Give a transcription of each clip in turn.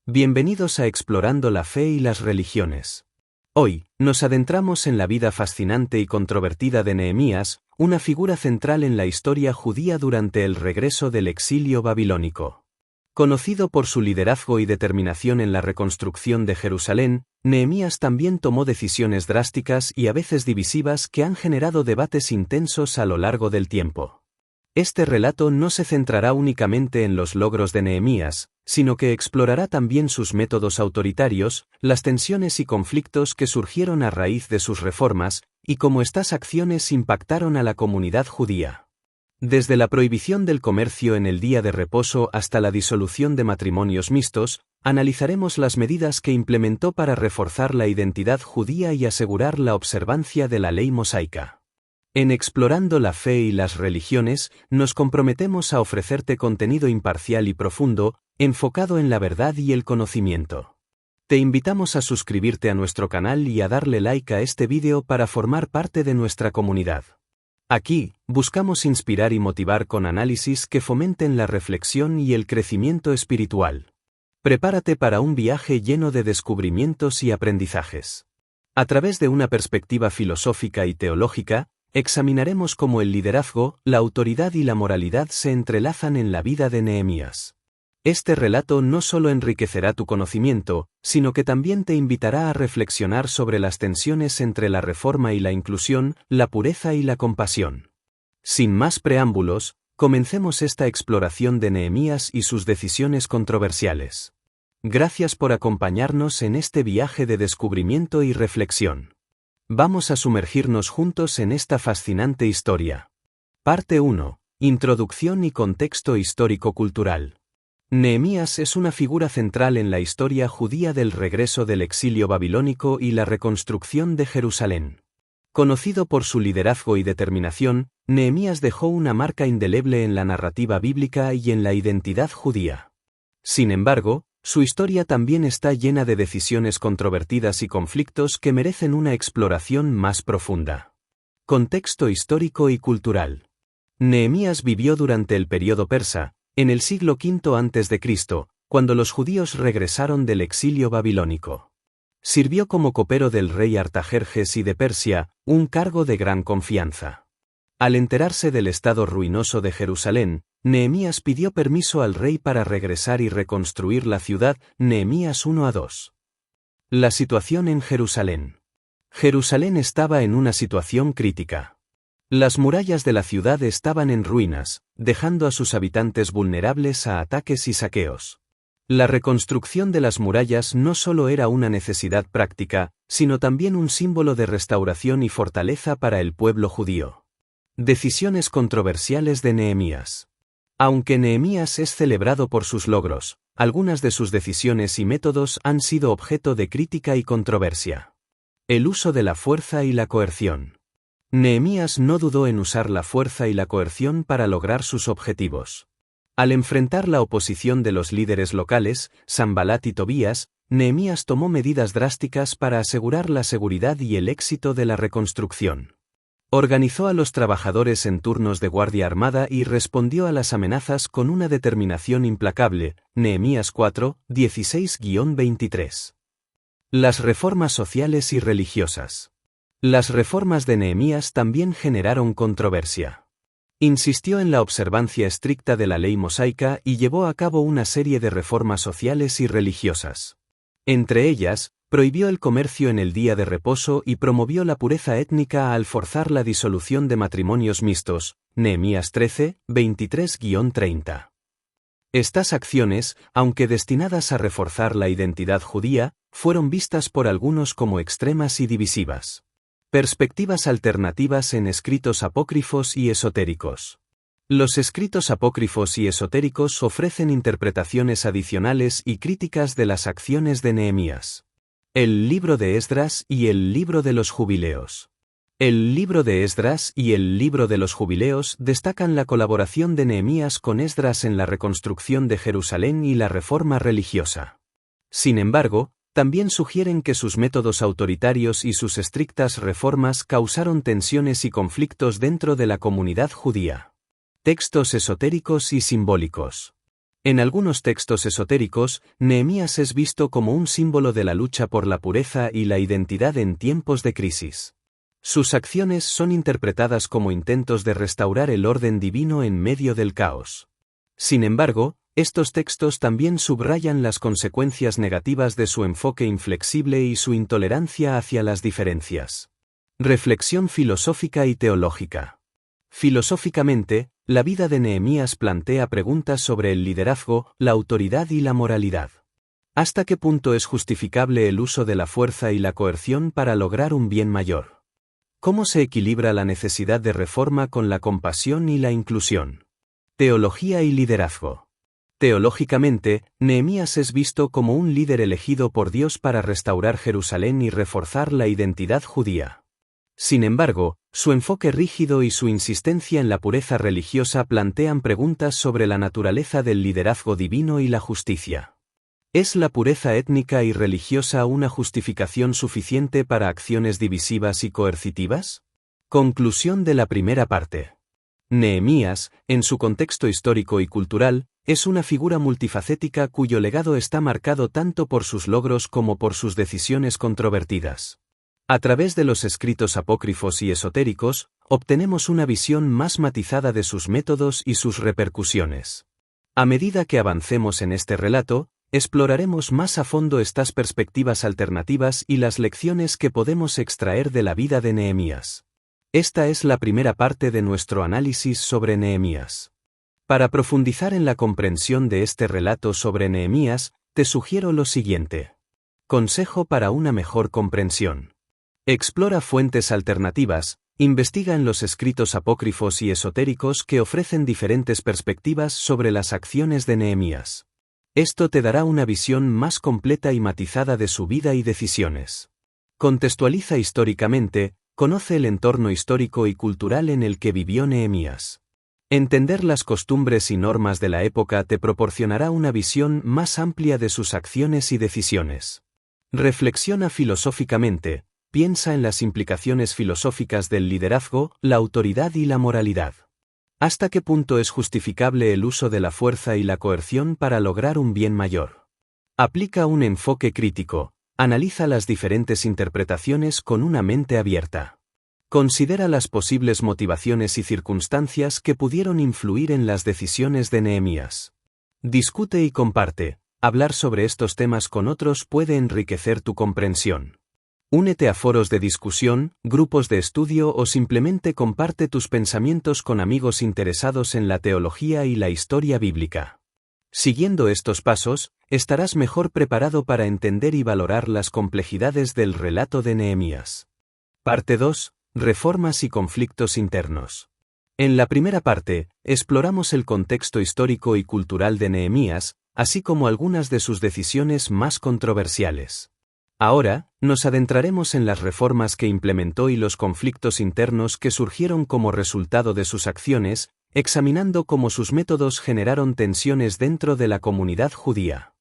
Bienvenidos a Explorando la Fe y las Religiones. Hoy, nos adentramos en la vida fascinante y controvertida de Nehemías, una figura central en la historia judía durante el regreso del exilio babilónico. Conocido por su liderazgo y determinación en la reconstrucción de Jerusalén, Nehemías también tomó decisiones drásticas y a veces divisivas que han generado debates intensos a lo largo del tiempo. Este relato no se centrará únicamente en los logros de Nehemías, sino que explorará también sus métodos autoritarios, las tensiones y conflictos que surgieron a raíz de sus reformas, y cómo estas acciones impactaron a la comunidad judía. Desde la prohibición del comercio en el día de reposo hasta la disolución de matrimonios mixtos, analizaremos las medidas que implementó para reforzar la identidad judía y asegurar la observancia de la ley mosaica. En Explorando la Fe y las Religiones, nos comprometemos a ofrecerte contenido imparcial y profundo, enfocado en la verdad y el conocimiento. Te invitamos a suscribirte a nuestro canal y a darle like a este vídeo para formar parte de nuestra comunidad. Aquí, buscamos inspirar y motivar con análisis que fomenten la reflexión y el crecimiento espiritual. Prepárate para un viaje lleno de descubrimientos y aprendizajes. A través de una perspectiva filosófica y teológica, examinaremos cómo el liderazgo, la autoridad y la moralidad se entrelazan en la vida de Nehemías. Este relato no solo enriquecerá tu conocimiento, sino que también te invitará a reflexionar sobre las tensiones entre la reforma y la inclusión, la pureza y la compasión. Sin más preámbulos, comencemos esta exploración de Nehemías y sus decisiones controversiales. Gracias por acompañarnos en este viaje de descubrimiento y reflexión. Vamos a sumergirnos juntos en esta fascinante historia. Parte 1. Introducción y contexto histórico-cultural. Nehemías es una figura central en la historia judía del regreso del exilio babilónico y la reconstrucción de Jerusalén. Conocido por su liderazgo y determinación, Nehemías dejó una marca indeleble en la narrativa bíblica y en la identidad judía. Sin embargo, su historia también está llena de decisiones controvertidas y conflictos que merecen una exploración más profunda. Contexto histórico y cultural. Nehemías vivió durante el período persa, en el siglo V a.C., cuando los judíos regresaron del exilio babilónico. Sirvió como copero del rey Artajerjes I de Persia, un cargo de gran confianza. Al enterarse del estado ruinoso de Jerusalén, Nehemías pidió permiso al rey para regresar y reconstruir la ciudad. Nehemías 1-2. La situación en Jerusalén. Jerusalén estaba en una situación crítica. Las murallas de la ciudad estaban en ruinas, dejando a sus habitantes vulnerables a ataques y saqueos. La reconstrucción de las murallas no solo era una necesidad práctica, sino también un símbolo de restauración y fortaleza para el pueblo judío. Decisiones controversiales de Nehemías. Aunque Nehemías es celebrado por sus logros, algunas de sus decisiones y métodos han sido objeto de crítica y controversia. El uso de la fuerza y la coerción. Nehemías no dudó en usar la fuerza y la coerción para lograr sus objetivos. Al enfrentar la oposición de los líderes locales, Sanbalat y Tobías, Nehemías tomó medidas drásticas para asegurar la seguridad y el éxito de la reconstrucción. Organizó a los trabajadores en turnos de guardia armada y respondió a las amenazas con una determinación implacable. Nehemías 4, 16-23. Las reformas sociales y religiosas. Las reformas de Nehemías también generaron controversia. Insistió en la observancia estricta de la ley mosaica y llevó a cabo una serie de reformas sociales y religiosas. Entre ellas, prohibió el comercio en el día de reposo y promovió la pureza étnica al forzar la disolución de matrimonios mixtos. Nehemías 13, 23-30. Estas acciones, aunque destinadas a reforzar la identidad judía, fueron vistas por algunos como extremas y divisivas. Perspectivas alternativas en escritos apócrifos y esotéricos. Los escritos apócrifos y esotéricos ofrecen interpretaciones adicionales y críticas de las acciones de Nehemías. El libro de Esdras y el libro de los jubileos. El libro de Esdras y el libro de los jubileos destacan la colaboración de Nehemías con Esdras en la reconstrucción de Jerusalén y la reforma religiosa. Sin embargo, también sugieren que sus métodos autoritarios y sus estrictas reformas causaron tensiones y conflictos dentro de la comunidad judía. Textos esotéricos y simbólicos. En algunos textos esotéricos, Nehemías es visto como un símbolo de la lucha por la pureza y la identidad en tiempos de crisis. Sus acciones son interpretadas como intentos de restaurar el orden divino en medio del caos. Sin embargo, estos textos también subrayan las consecuencias negativas de su enfoque inflexible y su intolerancia hacia las diferencias. Reflexión filosófica y teológica. Filosóficamente, la vida de Nehemías plantea preguntas sobre el liderazgo, la autoridad y la moralidad. ¿Hasta qué punto es justificable el uso de la fuerza y la coerción para lograr un bien mayor? ¿Cómo se equilibra la necesidad de reforma con la compasión y la inclusión? Teología y liderazgo. Teológicamente, Nehemías es visto como un líder elegido por Dios para restaurar Jerusalén y reforzar la identidad judía. Sin embargo, su enfoque rígido y su insistencia en la pureza religiosa plantean preguntas sobre la naturaleza del liderazgo divino y la justicia. ¿Es la pureza étnica y religiosa una justificación suficiente para acciones divisivas y coercitivas? Conclusión de la primera parte. Nehemías, en su contexto histórico y cultural, es una figura multifacética cuyo legado está marcado tanto por sus logros como por sus decisiones controvertidas. A través de los escritos apócrifos y esotéricos, obtenemos una visión más matizada de sus métodos y sus repercusiones. A medida que avancemos en este relato, exploraremos más a fondo estas perspectivas alternativas y las lecciones que podemos extraer de la vida de Nehemías. Esta es la primera parte de nuestro análisis sobre Nehemías. Para profundizar en la comprensión de este relato sobre Nehemías, te sugiero lo siguiente. Consejo para una mejor comprensión. Explora fuentes alternativas, investiga en los escritos apócrifos y esotéricos que ofrecen diferentes perspectivas sobre las acciones de Nehemías. Esto te dará una visión más completa y matizada de su vida y decisiones. Contextualiza históricamente, conoce el entorno histórico y cultural en el que vivió Nehemías. Entender las costumbres y normas de la época te proporcionará una visión más amplia de sus acciones y decisiones. Reflexiona filosóficamente. Piensa en las implicaciones filosóficas del liderazgo, la autoridad y la moralidad. ¿Hasta qué punto es justificable el uso de la fuerza y la coerción para lograr un bien mayor? Aplica un enfoque crítico, analiza las diferentes interpretaciones con una mente abierta. Considera las posibles motivaciones y circunstancias que pudieron influir en las decisiones de Nehemías. Discute y comparte. Hablar sobre estos temas con otros puede enriquecer tu comprensión. Únete a foros de discusión, grupos de estudio o simplemente comparte tus pensamientos con amigos interesados en la teología y la historia bíblica. Siguiendo estos pasos, estarás mejor preparado para entender y valorar las complejidades del relato de Nehemías. Parte 2. Reformas y conflictos internos. En la primera parte, exploramos el contexto histórico y cultural de Nehemías, así como algunas de sus decisiones más controversiales. Ahora, nos adentraremos en las reformas que implementó y los conflictos internos que surgieron como resultado de sus acciones, examinando cómo sus métodos generaron tensiones dentro de la comunidad judía.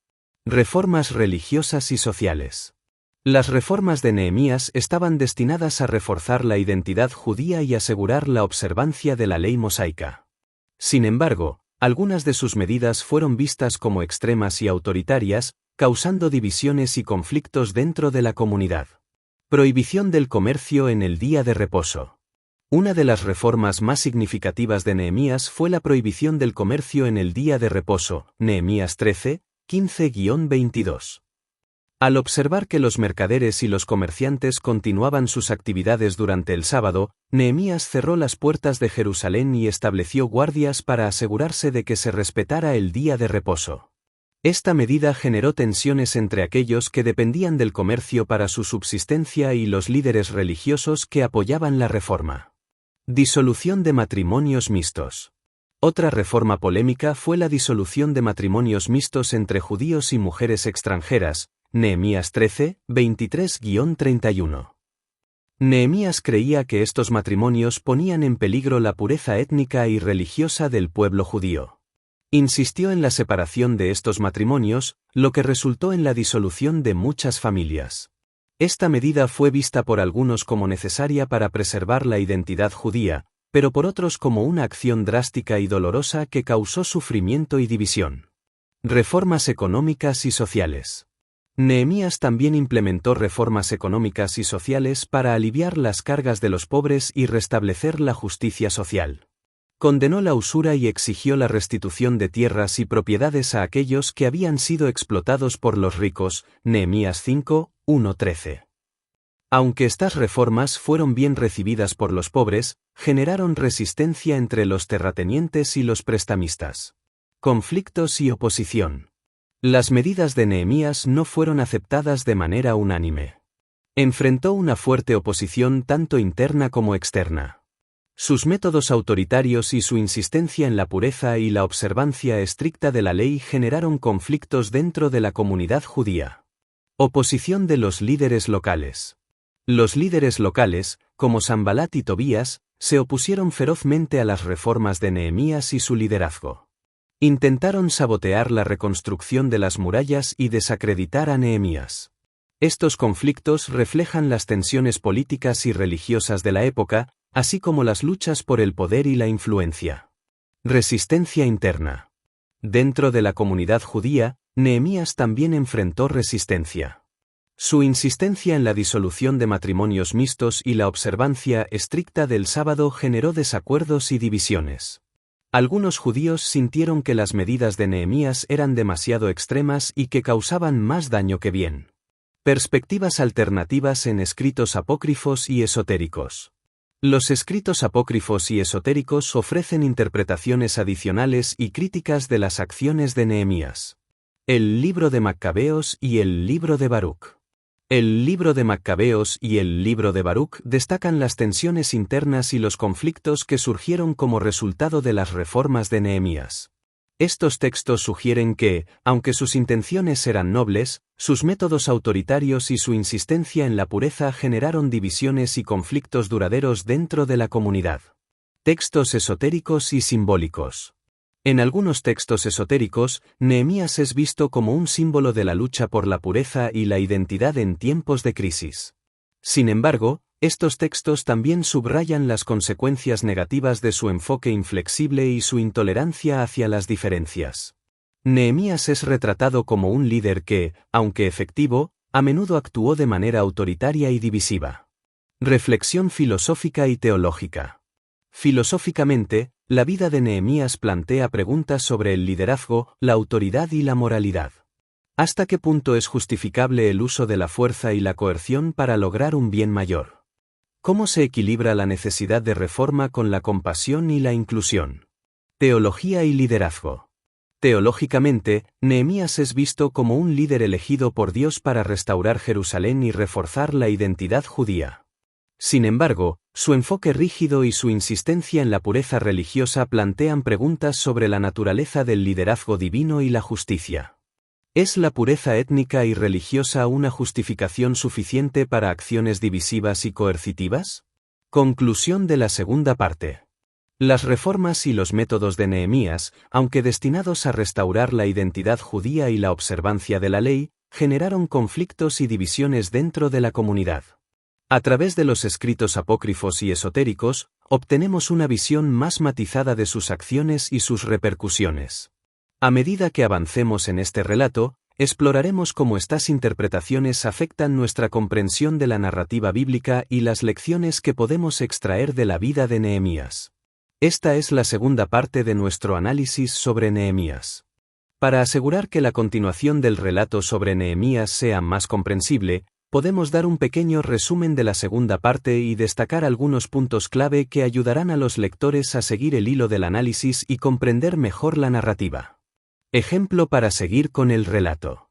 Reformas religiosas y sociales. Las reformas de Nehemías estaban destinadas a reforzar la identidad judía y asegurar la observancia de la ley mosaica. Sin embargo, algunas de sus medidas fueron vistas como extremas y autoritarias, causando divisiones y conflictos dentro de la comunidad. Prohibición del comercio en el día de reposo. Una de las reformas más significativas de Nehemías fue la prohibición del comercio en el día de reposo, Nehemías 13, 15-22. Al observar que los mercaderes y los comerciantes continuaban sus actividades durante el sábado, Nehemías cerró las puertas de Jerusalén y estableció guardias para asegurarse de que se respetara el día de reposo. Esta medida generó tensiones entre aquellos que dependían del comercio para su subsistencia y los líderes religiosos que apoyaban la reforma. Disolución de matrimonios mixtos. Otra reforma polémica fue la disolución de matrimonios mixtos entre judíos y mujeres extranjeras, Nehemías 13, 23-31. Nehemías creía que estos matrimonios ponían en peligro la pureza étnica y religiosa del pueblo judío. Insistió en la separación de estos matrimonios, lo que resultó en la disolución de muchas familias. Esta medida fue vista por algunos como necesaria para preservar la identidad judía, pero por otros como una acción drástica y dolorosa que causó sufrimiento y división. Reformas económicas y sociales. Nehemías también implementó reformas económicas y sociales para aliviar las cargas de los pobres y restablecer la justicia social. Condenó la usura y exigió la restitución de tierras y propiedades a aquellos que habían sido explotados por los ricos. Nehemías 5, 1-13. Aunque estas reformas fueron bien recibidas por los pobres, generaron resistencia entre los terratenientes y los prestamistas. Conflictos y oposición. Las medidas de Nehemías no fueron aceptadas de manera unánime. Enfrentó una fuerte oposición tanto interna como externa. Sus métodos autoritarios y su insistencia en la pureza y la observancia estricta de la ley generaron conflictos dentro de la comunidad judía. Oposición de los líderes locales. Los líderes locales, como Sanbalat y Tobías, se opusieron ferozmente a las reformas de Nehemías y su liderazgo. Intentaron sabotear la reconstrucción de las murallas y desacreditar a Nehemías. Estos conflictos reflejan las tensiones políticas y religiosas de la época, así como las luchas por el poder y la influencia. Resistencia interna. Dentro de la comunidad judía, Nehemías también enfrentó resistencia. Su insistencia en la disolución de matrimonios mixtos y la observancia estricta del sábado generó desacuerdos y divisiones. Algunos judíos sintieron que las medidas de Nehemías eran demasiado extremas y que causaban más daño que bien. Perspectivas alternativas en escritos apócrifos y esotéricos. Los escritos apócrifos y esotéricos ofrecen interpretaciones adicionales y críticas de las acciones de Nehemías. El libro de Macabeos y el libro de Baruc. El libro de Macabeos y el libro de Baruc destacan las tensiones internas y los conflictos que surgieron como resultado de las reformas de Nehemías. Estos textos sugieren que, aunque sus intenciones eran nobles, sus métodos autoritarios y su insistencia en la pureza generaron divisiones y conflictos duraderos dentro de la comunidad. Textos esotéricos y simbólicos. En algunos textos esotéricos, Nehemías es visto como un símbolo de la lucha por la pureza y la identidad en tiempos de crisis. Sin embargo, estos textos también subrayan las consecuencias negativas de su enfoque inflexible y su intolerancia hacia las diferencias. Nehemías es retratado como un líder que, aunque efectivo, a menudo actuó de manera autoritaria y divisiva. Reflexión filosófica y teológica. Filosóficamente, la vida de Nehemías plantea preguntas sobre el liderazgo, la autoridad y la moralidad. ¿Hasta qué punto es justificable el uso de la fuerza y la coerción para lograr un bien mayor? ¿Cómo se equilibra la necesidad de reforma con la compasión y la inclusión? Teología y liderazgo. Teológicamente, Nehemías es visto como un líder elegido por Dios para restaurar Jerusalén y reforzar la identidad judía. Sin embargo, su enfoque rígido y su insistencia en la pureza religiosa plantean preguntas sobre la naturaleza del liderazgo divino y la justicia. ¿Es la pureza étnica y religiosa una justificación suficiente para acciones divisivas y coercitivas? Conclusión de la segunda parte. Las reformas y los métodos de Nehemías, aunque destinados a restaurar la identidad judía y la observancia de la ley, generaron conflictos y divisiones dentro de la comunidad. A través de los escritos apócrifos y esotéricos, obtenemos una visión más matizada de sus acciones y sus repercusiones. A medida que avancemos en este relato, exploraremos cómo estas interpretaciones afectan nuestra comprensión de la narrativa bíblica y las lecciones que podemos extraer de la vida de Nehemías. Esta es la segunda parte de nuestro análisis sobre Nehemías. Para asegurar que la continuación del relato sobre Nehemías sea más comprensible, podemos dar un pequeño resumen de la segunda parte y destacar algunos puntos clave que ayudarán a los lectores a seguir el hilo del análisis y comprender mejor la narrativa. Ejemplo para seguir con el relato.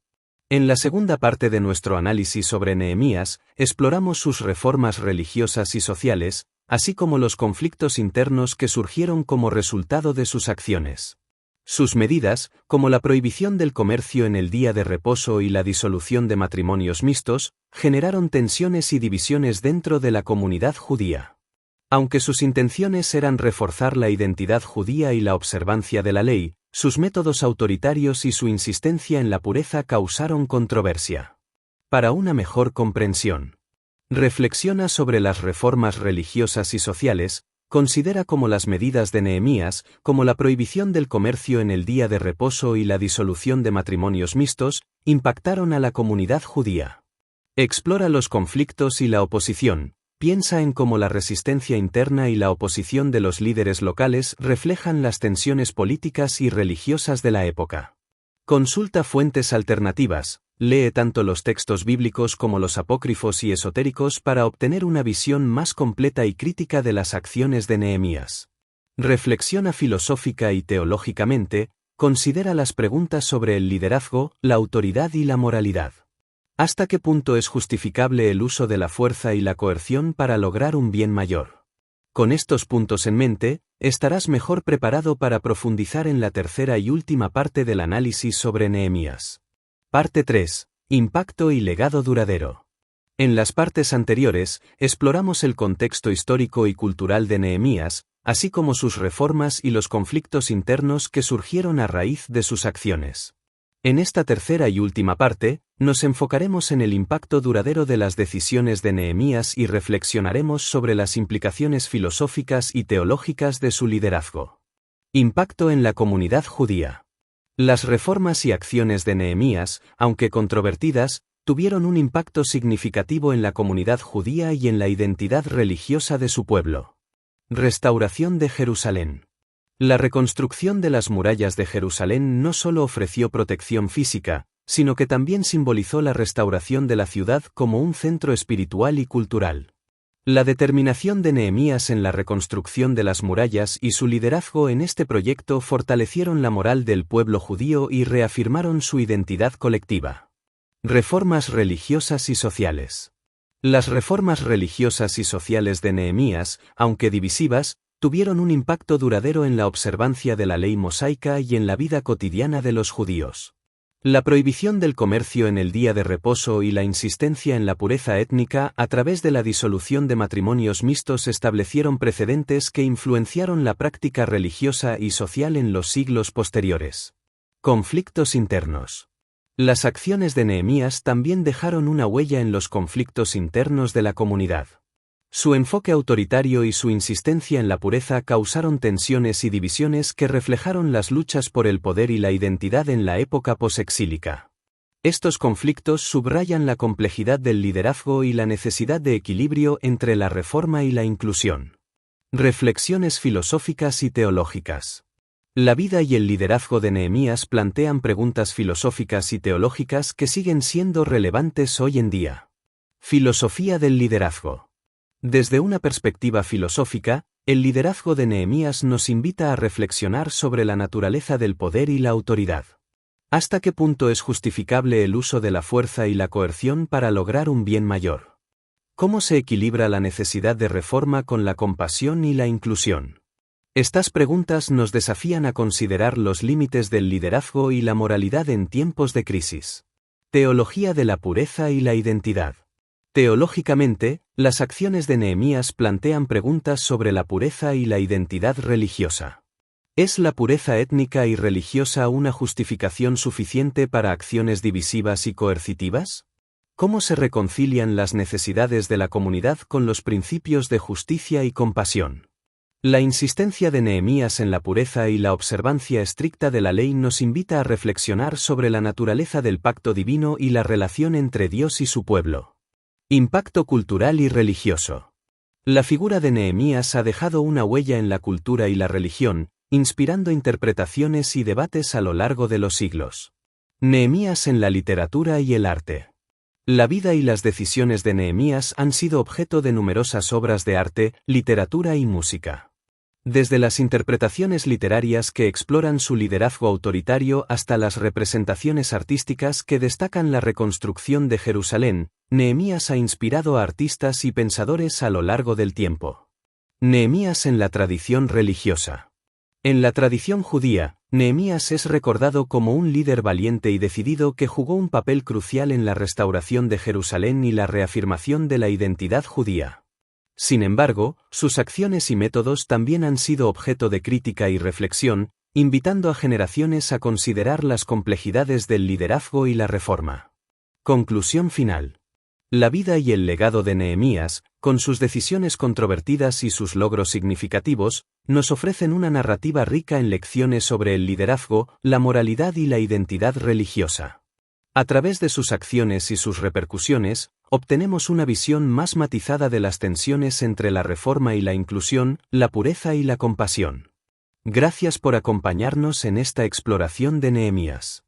En la segunda parte de nuestro análisis sobre Nehemías, exploramos sus reformas religiosas y sociales, así como los conflictos internos que surgieron como resultado de sus acciones. Sus medidas, como la prohibición del comercio en el día de reposo y la disolución de matrimonios mixtos, generaron tensiones y divisiones dentro de la comunidad judía. Aunque sus intenciones eran reforzar la identidad judía y la observancia de la ley, sus métodos autoritarios y su insistencia en la pureza causaron controversia. Para una mejor comprensión, reflexiona sobre las reformas religiosas y sociales, Considera cómo las medidas de Nehemías, como la prohibición del comercio en el día de reposo y la disolución de matrimonios mixtos, impactaron a la comunidad judía. Explora los conflictos y la oposición. Piensa en cómo la resistencia interna y la oposición de los líderes locales reflejan las tensiones políticas y religiosas de la época. Consulta fuentes alternativas. Lee tanto los textos bíblicos como los apócrifos y esotéricos para obtener una visión más completa y crítica de las acciones de Nehemías. Reflexiona filosófica y teológicamente. Considera las preguntas sobre el liderazgo, la autoridad y la moralidad. ¿Hasta qué punto es justificable el uso de la fuerza y la coerción para lograr un bien mayor? Con estos puntos en mente, estarás mejor preparado para profundizar en la tercera y última parte del análisis sobre Nehemías. Parte 3. Impacto y legado duradero. En las partes anteriores, exploramos el contexto histórico y cultural de Nehemías, así como sus reformas y los conflictos internos que surgieron a raíz de sus acciones. En esta tercera y última parte, nos enfocaremos en el impacto duradero de las decisiones de Nehemías y reflexionaremos sobre las implicaciones filosóficas y teológicas de su liderazgo. Impacto en la comunidad judía. Las reformas y acciones de Nehemías, aunque controvertidas, tuvieron un impacto significativo en la comunidad judía y en la identidad religiosa de su pueblo. Restauración de Jerusalén. La reconstrucción de las murallas de Jerusalén no solo ofreció protección física, sino que también simbolizó la restauración de la ciudad como un centro espiritual y cultural. La determinación de Nehemías en la reconstrucción de las murallas y su liderazgo en este proyecto fortalecieron la moral del pueblo judío y reafirmaron su identidad colectiva. Reformas religiosas y sociales. Las reformas religiosas y sociales de Nehemías, aunque divisivas, tuvieron un impacto duradero en la observancia de la ley mosaica y en la vida cotidiana de los judíos. La prohibición del comercio en el día de reposo y la insistencia en la pureza étnica a través de la disolución de matrimonios mixtos establecieron precedentes que influenciaron la práctica religiosa y social en los siglos posteriores. Conflictos internos. Las acciones de Nehemías también dejaron una huella en los conflictos internos de la comunidad. Su enfoque autoritario y su insistencia en la pureza causaron tensiones y divisiones que reflejaron las luchas por el poder y la identidad en la época posexílica. Estos conflictos subrayan la complejidad del liderazgo y la necesidad de equilibrio entre la reforma y la inclusión. Reflexiones filosóficas y teológicas. La vida y el liderazgo de Nehemías plantean preguntas filosóficas y teológicas que siguen siendo relevantes hoy en día. Filosofía del liderazgo. Desde una perspectiva filosófica, el liderazgo de Nehemías nos invita a reflexionar sobre la naturaleza del poder y la autoridad. ¿Hasta qué punto es justificable el uso de la fuerza y la coerción para lograr un bien mayor? ¿Cómo se equilibra la necesidad de reforma con la compasión y la inclusión? Estas preguntas nos desafían a considerar los límites del liderazgo y la moralidad en tiempos de crisis. Teología de la pureza y la identidad. Teológicamente, las acciones de Nehemías plantean preguntas sobre la pureza y la identidad religiosa. ¿Es la pureza étnica y religiosa una justificación suficiente para acciones divisivas y coercitivas? ¿Cómo se reconcilian las necesidades de la comunidad con los principios de justicia y compasión? La insistencia de Nehemías en la pureza y la observancia estricta de la ley nos invita a reflexionar sobre la naturaleza del pacto divino y la relación entre Dios y su pueblo. Impacto cultural y religioso. La figura de Nehemías ha dejado una huella en la cultura y la religión, inspirando interpretaciones y debates a lo largo de los siglos. Nehemías en la literatura y el arte. La vida y las decisiones de Nehemías han sido objeto de numerosas obras de arte, literatura y música. Desde las interpretaciones literarias que exploran su liderazgo autoritario hasta las representaciones artísticas que destacan la reconstrucción de Jerusalén, Nehemías ha inspirado a artistas y pensadores a lo largo del tiempo. Nehemías en la tradición religiosa. En la tradición judía, Nehemías es recordado como un líder valiente y decidido que jugó un papel crucial en la restauración de Jerusalén y la reafirmación de la identidad judía. Sin embargo, sus acciones y métodos también han sido objeto de crítica y reflexión, invitando a generaciones a considerar las complejidades del liderazgo y la reforma. Conclusión final. La vida y el legado de Nehemías, con sus decisiones controvertidas y sus logros significativos, nos ofrecen una narrativa rica en lecciones sobre el liderazgo, la moralidad y la identidad religiosa. A través de sus acciones y sus repercusiones, obtenemos una visión más matizada de las tensiones entre la reforma y la inclusión, la pureza y la compasión. Gracias por acompañarnos en esta exploración de Nehemías.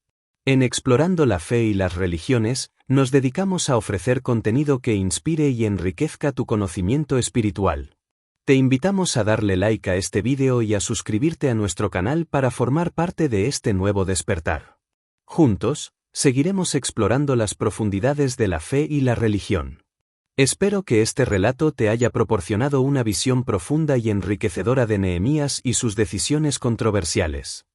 En Explorando la Fe y las Religiones, nos dedicamos a ofrecer contenido que inspire y enriquezca tu conocimiento espiritual. Te invitamos a darle like a este vídeo y a suscribirte a nuestro canal para formar parte de este nuevo despertar. Juntos, seguiremos explorando las profundidades de la fe y la religión. Espero que este relato te haya proporcionado una visión profunda y enriquecedora de Nehemías y sus decisiones controversiales.